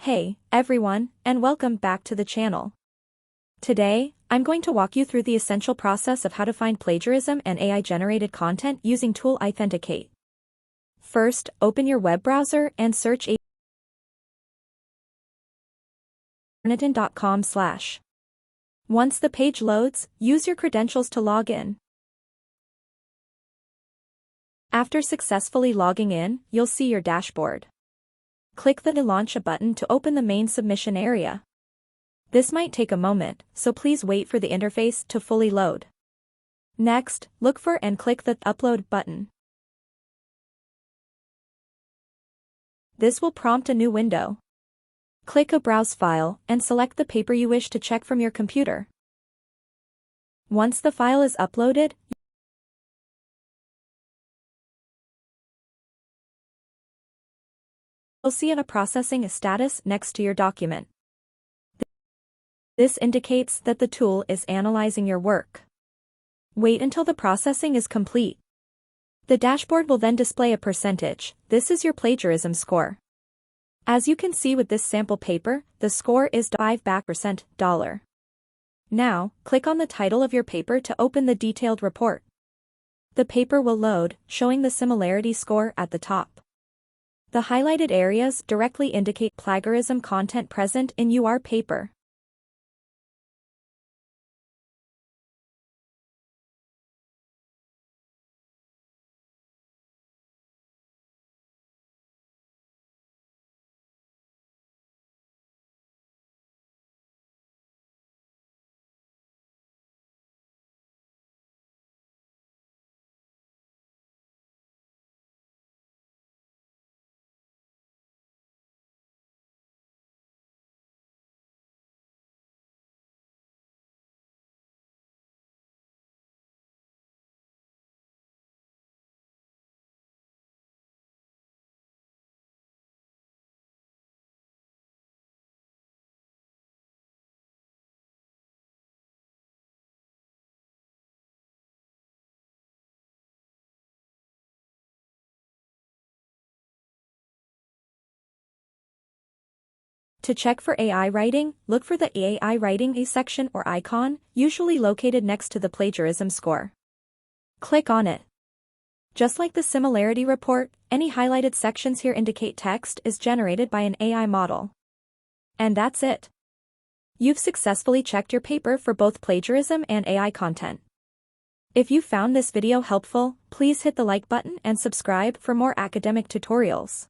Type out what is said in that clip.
Hey, everyone, and welcome back to the channel. Today, I'm going to walk you through the essential process of how to find plagiarism and AI-generated content using tool iThenticate. First, open your web browser and search iThenticate.com/. Once the page loads, use your credentials to log in. After successfully logging in, you'll see your dashboard. Click the Launch a button to open the main submission area. This might take a moment, so please wait for the interface to fully load. Next, look for and click the Upload button. This will prompt a new window. Click a Browse File and select the paper you wish to check from your computer. Once the file is uploaded, you'll see a processing status next to your document. This indicates that the tool is analyzing your work. Wait until the processing is complete. The dashboard will then display a percentage. This is your plagiarism score. As you can see with this sample paper, the score is 5%. Now, click on the title of your paper to open the detailed report. The paper will load, showing the similarity score at the top. The highlighted areas directly indicate plagiarism content present in your paper. To check for AI writing, look for the AI writing section or icon, usually located next to the plagiarism score. Click on it. Just like the similarity report, any highlighted sections here indicate text is generated by an AI model. And that's it. You've successfully checked your paper for both plagiarism and AI content. If you found this video helpful, please hit the like button and subscribe for more academic tutorials.